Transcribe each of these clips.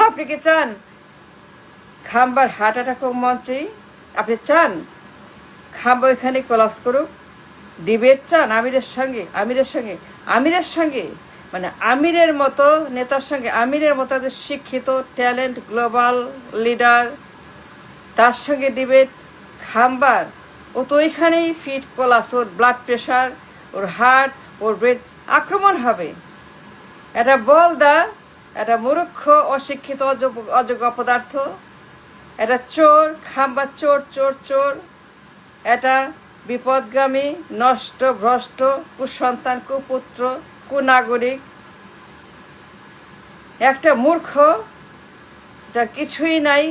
আপনি কি চান খাম্বার হার্ট অ্যাটাক হোক মঞ্চে? আপনি চান খাম্বা ওইখানে কোলাপস করুক? ডিবেট চান আমিরের সঙ্গে? আমিরের সঙ্গে মানে আমিরের মতো নেতার সঙ্গে, আমিরের মতো শিক্ষিত ট্যালেন্ট গ্লোবাল লিডার, তার সঙ্গে ডিবেট খাম্বার? ও তো ওইখানেই ফিট কোলাপস, ওর ব্লাড প্রেশার, ওর হার্ট, ওর ব্রেন আক্রমণ হবে। এটা বলদা, এটা মূর্খ, অশিক্ষিত, অযোগ্য অপদার্থ, এটা চোর, খাম্বা চোর চোর চোর, এটা বিপদগামী, নষ্ট, ভ্রষ্ট, কুসন্তান, কুপুত্র, কুনাগরিক, একটা মূর্খ যার কিছুই নাই,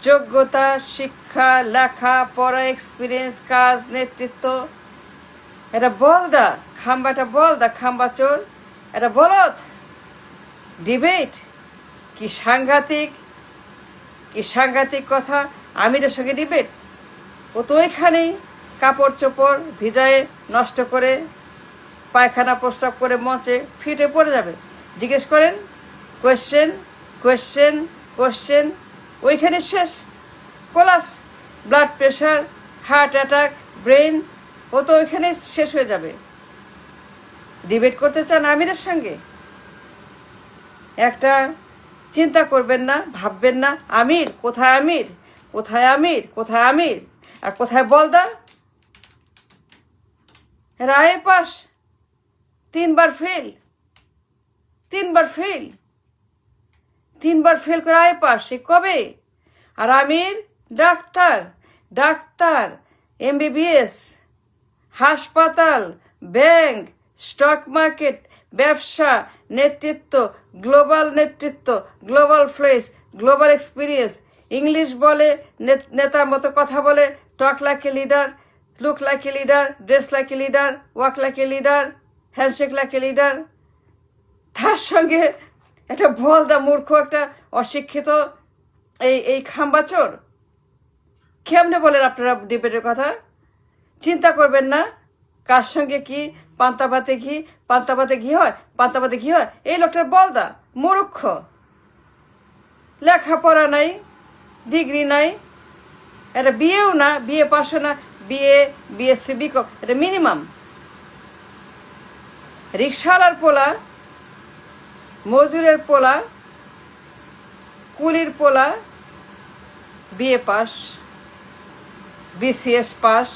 যোগ্যতা, শিক্ষা, লেখা পড়া, এক্সপিরিয়েন্স, কাজ, নেতৃত্ব। এটা বলদা খাম্বা, এটা বলদা খাম্বা চোর, এটা বলদ। ডিবেট কি সাংঘাতিক, কি সাংঘাতিক কথা! আমিরের সঙ্গে ডিবেট? ও তো ওইখানেই কাপড় চোপড় ভিজায় নষ্ট করে পায়খানা প্রস্রাব করে মঞ্চে ফিটে পড়ে যাবে। জিজ্ঞেস করেন, কোয়েশ্চেন কোয়েশ্চেন কোয়েশ্চেন, ওইখানে শেষ, collapse, blood pressure, heart attack, brain, ও তো ওইখানে শেষ হয়ে যাবে। ডিবেট করতে চান আমিরের সঙ্গে? একটা চিন্তা করবেন না, ভাববেন না, আমির কোথায়, আমির কোথায়, আমির কোথায়, আমির আর কোথায় বলদা? রায়ে পাস, 3বার ফেল, 3বার ফেল, 3বার ফেল করে আয় পাস, সে কবে? আর আমির ডাক্তার, ডাক্তার, এমবিবিএস, হাসপাতাল, ব্যাংক, স্টক মার্কেট, ব্যবসা, নেতৃত্ব, গ্লোবাল নেতৃত্ব, গ্লোবাল ফ্লেস, গ্লোবাল এক্সপিরিয়েন্স, ইংলিশ বলে, নেতার মতো কথা বলে, talk like a leader, look like a leader, dress like a leader, walk like a leader, handshake like a leader. তার সঙ্গে একটা ভোলদা মূর্খ, একটা অশিক্ষিত এই খাম্বাচোর। কেমনে বলেন আপনারা ডিবেটের কথা? চিন্তা করবেন না কার সঙ্গে কি পান্তাভাতে ঘি, পান্তাভাতে ঘি হয়, পান্তাভাতে ঘি হয়। এই লোকটার বলদা মূর্খ, লেখাপড়া নাই, ডিগ্রি নাই, এটা বিয়েও না, বিয়ে পাশও না, বিএসসি বিকম, এটা মিনিমাম। রিক্সাওয়ালার পোলা, মজুরের পোলা, কুলির পোলা BA pass, BCS pass,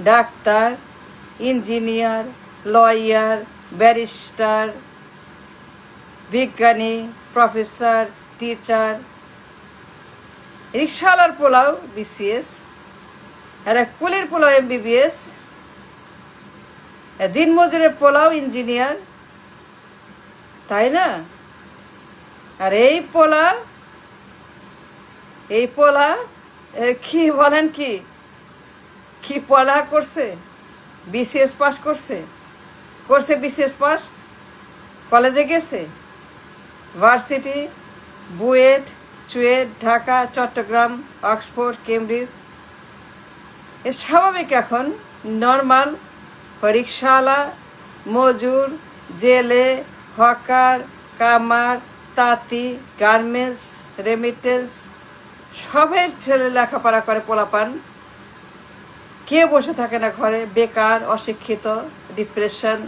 doctor, engineer, lawyer, barrister, বিজ্ঞানী, প্রফেসর, টিচার। রিক্সাওয়ালার পোলাও বিসিএস, আর কুলির পোলাও এমবিবিএস, দিনমজুরের পোলাও ইঞ্জিনিয়ার, তাই না? আর এই পোলা কি বলেন, কি পড়া করছে? বিসিএস পাস করছে বিসিএস পাস, কলেজে গেছে, varsity, BUET, CUET, Dhaka, Chittagong, Oxford, Cambridge. এ স্বাভাবিক এখন নর্মাল রিক্সাওয়ালা, মজুর, জেলে, হকার, কামার, তাঁতি, গার্মেন্টস, রেমিটেন্স, সবের ছেলে লেখাপড়া করে পোলাপান। কেউ বসে থাকে না ঘরে, বেকার, অশিক্ষিত, ডিপ্রেশন,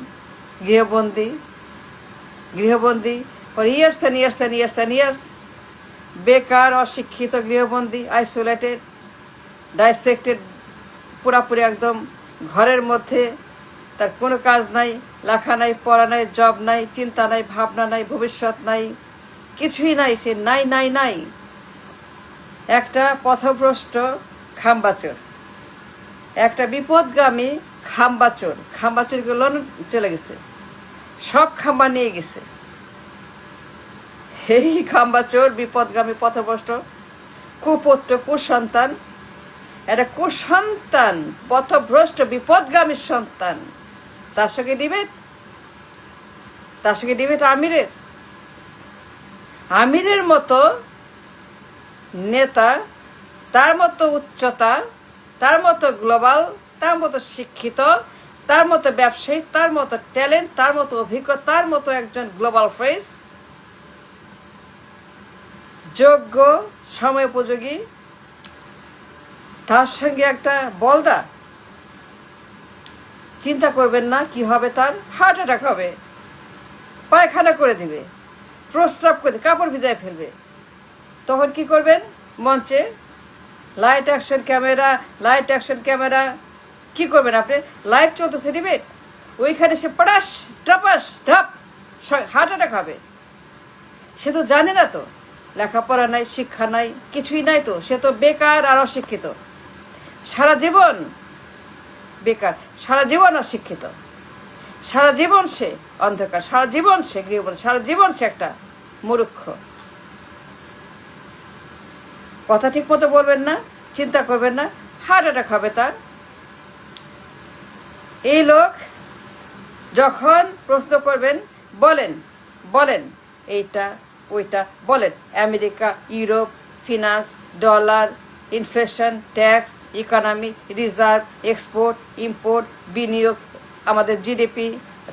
গৃহবন্দী for years and years and years and years, বেকার, অশিক্ষিত, গৃহবন্দী, আইসোলেটেড, ডাইসেক্টেড, পুরাপুরি একদম ঘরের মধ্যে, তার কোনো কাজ নাই, লেখা নাই, পড়া নাই, জব নাই, চিন্তা নাই, ভাবনা নাই, ভবিষ্যৎ নাই, কিছুই নাই, সে নাই নাই নাই, একটা পথভ্রষ্ট খাম্বাচোর, একটা বিপদগামী খাম্বাচোরগুলো চলে গেছে, সব খাম্বা নিয়ে গেছে। এই খাম্বাচোর, বিপদগামী, পথভ্রষ্ট, কুপুত্র, কুসন্তান, একটা কুসন্তান, পথভ্রষ্ট, বিপদগামী সন্তান, তার সঙ্গে ডিবেট আমিরের মতো নেতা, তার মতো উচ্চতা, তার মতো গ্লোবাল, তার মতো শিক্ষিত, তার মতো ব্যবসায়ী, তার মতো ট্যালেন্ট, তার মতো অভিজ্ঞতা, তার মতো একজন গ্লোবাল ফেস, যোগ্য, সময় উপযোগী, তার সঙ্গে একটা বলদা। চিন্তা করবেন না কি হবে, তার হার্ট অ্যাটাক হবে, পায়খানা করে দিবে, প্রস্রাব করে কাপড় ভিজায় ফেলবে। তখন কি করবেন? মঞ্চে লাইট অ্যাকশন ক্যামেরা কি করবেন আপনি? লাইভ চলতেছে ডিবেট, ওইখানে সে পড়াস টপাস ঢাপ হার্ট অ্যাটাক হবে। সে তো জানে না, তো লেখাপড়া নাই, শিক্ষা নাই, কিছুই নাই, তো সে তো বেকার আর অশিক্ষিত, সারা জীবন বেকার, সারা জীবন অশিক্ষিত, সারা জীবন সে অন্ধকার, সারা জীবন সে গৃহবধূ, সারা জীবন সে একটা মূর্খ। কথা ঠিক মতো বলবেন না, চিন্তা করবেন না, হার্ট অ্যাটাক হবে তার। এই লোক যখন প্রশ্ন করবেন, বলেন বলেন এইটা ওইটা বলেন, America, Europe, finance, dollar, inflation, tax, economy, reserve, export, import, বিনিয়োগ, আমাদের জিডিপি,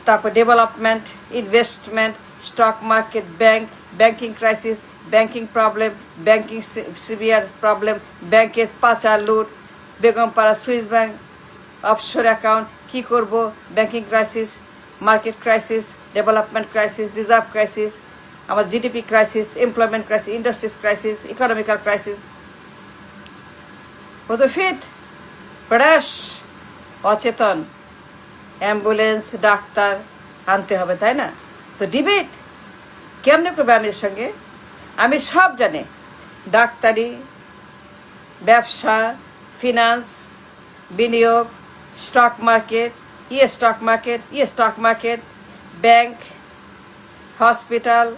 তারপর development, investment, stock market, banking crisis, banking problem, banking severe problem, ব্যাংকের পাচার লুট, Begumpara Swiss bank, offshore account, কী করব, banking crisis, market crisis, development crisis, reserve crisis, আমার GDP crisis, employment crisis, industries crisis, economical crisis. ও তো fit পড়াস, অচেতন, ambulance, doctor আনতে হবে, তাই না? তো ডিবেট কেমনে করবে আমির সঙ্গে? আমি সব জানে, ডাক্তারি, ব্যবসা, ফিনান্স, বিনিয়োগ, স্টক মার্কেট, ব্যাংক, হসপিটাল,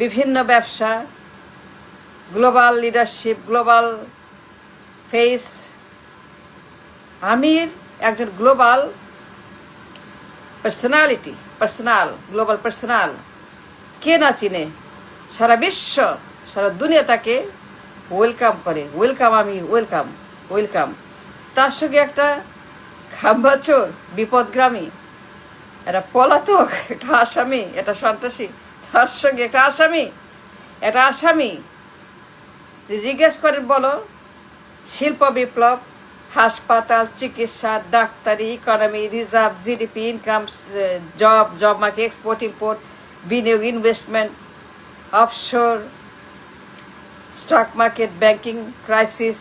বিভিন্ন ব্যবসা, গ্লোবাল লিডারশিপ, গ্লোবাল ফেস। আমির একজন গ্লোবাল গ্লোবাল পার্সোনাল, কে না চিনে? সারা বিশ্ব, সারা দুনিয়া তাকে ওয়েলকাম করে। ওয়েলকাম। তার সঙ্গে একটা খাম্বাচোর, বিপদগ্রামী, একটা পলাতক, একটা আসামি, একটা সন্ত্রাসী, তার সঙ্গে একটা আসামি যে জিজ্ঞেস করেন, বলো, শিল্প বিপ্লব, হাসপাতাল, চিকিৎসা, ডাক্তারি, economy, reserve, GDP, income, job market, export import, বিনিয়োগ, investment, offshore, stock market, banking crisis,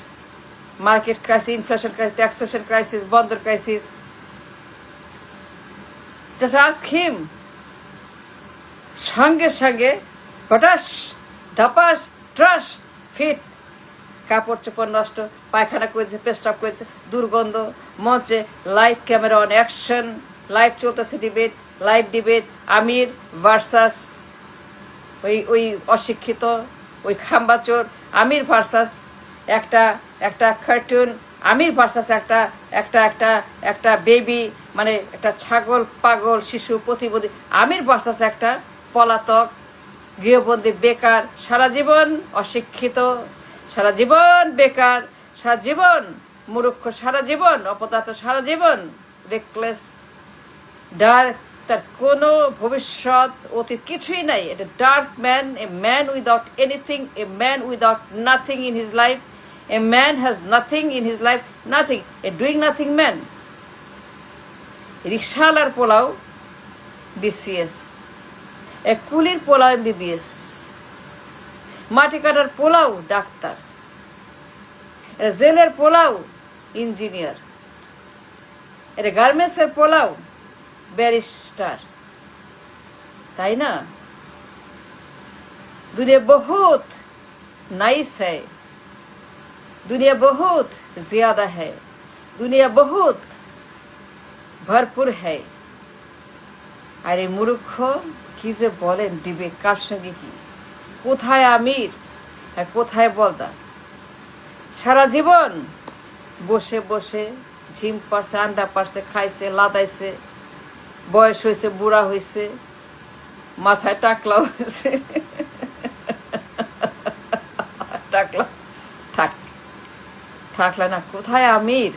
market crisis, inflation crisis, taxation crisis, বন্দর ক্রাইসিস। Just ask him. সঙ্গে পটাস ধাপাস ট্রাস ফিট, কাপড় চোপড় নষ্ট, পায়খানা করেছে, পেস্টাপ করেছে, দুর্গন্ধ। মঞ্চে live camera on action, live চলতেছে ডিবেট, আমির ভার্সাস ওই অশিক্ষিত, ওই খাম্বাচোর। আমির ভার্সাস একটা কার্টুন, আমির ভার্সাস একটা বেবি, মানে একটা ছাগল পাগল শিশু প্রতিবন্ধী। আমির ভার্সাস একটা পলাতক, গৃহবন্দী, বেকার, সারা জীবন অশিক্ষিত, সারা জীবন বেকার, সারা জীবন মূর্খ, সারা জীবন অপদার্থ, সারা জীবন রেকলেস, ডার্ক, তার কোনো ভবিষ্যৎ অতীত কিছুই নাই। এটা dark man, a man without anything, a man without nothing in his life, a man has nothing in his life, nothing, a doing nothing man. রিক্সাওয়ালার পোলাও বিসিএস, এ কুলির পোলাও এমবিবিএস, মাটি কাটার পোলাও ডাক্তার, জেলের পোলাও ইঞ্জিনিয়ার, এটা গার্মেন্টসের পোলাও ব্যারিস্টার, তাই না? दुनिया बहुत नाइस है, दुनिया बहुत ज्यादा है, दुनिया बहुत ভরপুর है। আরে মূর্খ, কি যে বলেন ডিবেট কার সঙ্গে কি? কোথায় আমির আর কোথায় বলদা? সারা জীবন বসে বসে ঝিম পারছে, আন্ডা পারছে, খাইছে, লাদাইছে, বয়স হয়েছে, বুড়া হয়েছে, মাথায় টাকলা হয়েছে, থাকলা না। কোথায় আমির?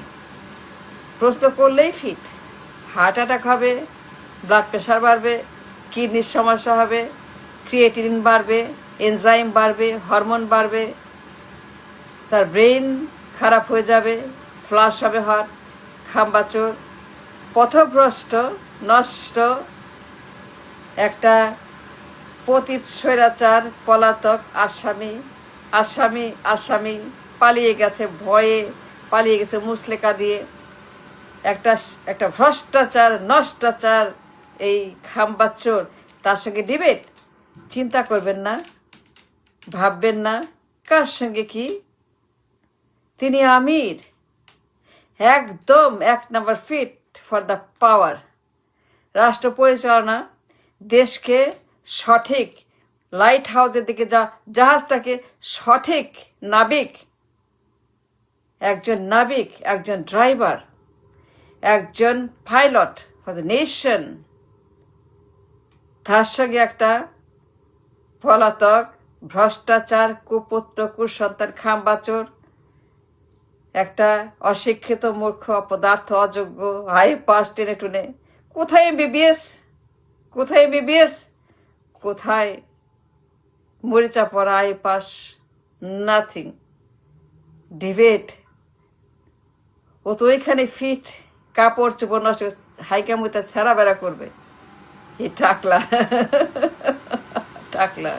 প্রশ্ন করলেই ফিট। হার্ট অ্যাটাক হবে, ব্লাড প্রেশার বাড়বে, কিডনির সমস্যা হবে, ক্রিয়েটিনিন বাড়বে, এনজাইম বাড়বে, হরমোন বাড়বে, তার ব্রেন খারাপ হয়ে যাবে, ফ্লাশ হবে হার্ট, খাম্বাচোর, পথভ্রষ্ট, নষ্ট একটা পতিত স্বৈরাচার, পলাতক আসামি, আসামি আসামি পালিয়ে গেছে, ভয়ে পালিয়ে গেছে মুসলেকা দিয়ে। একটা একটা ভ্রষ্টাচার, নষ্টাচার এই খাম্বাচোর, তার সঙ্গে ডিবেট। চিন্তা করবেন না, ভাববেন না কার সঙ্গে কি। তিনি আমির, একদম 1 নম্বর ফিট ফর দ্য পাওয়ার। রাষ্ট্র পরিচালনা, দেশকে সঠিক লাইট হাউসের দিকে জাহাজটাকে সঠিক নাবিক, একজন নাবিক, একজন ড্রাইভার, একজন পাইলট ফর দ্য নেশন। তার সঙ্গে একটা পলাতক, ভ্রষ্টাচার, কুপুত্র, কুসন্তান, খাম্বাচোর, একটা অশিক্ষিত, মূর্খ, অপদার্থ, অযোগ্য, হাই পাস টেনে টুনে। কোথায় এমবিবিএস, কোথায় এমবিবিএস, কোথায় মরিচা পড়া আই পাস, নাথিং। ডিবেট, ও তো ওইখানে ফিট, কাপড় চোপড় নষ্ট, হাইকামুতা ছেঁড়া বেড়া করবে। হি টাকলা টাকলা।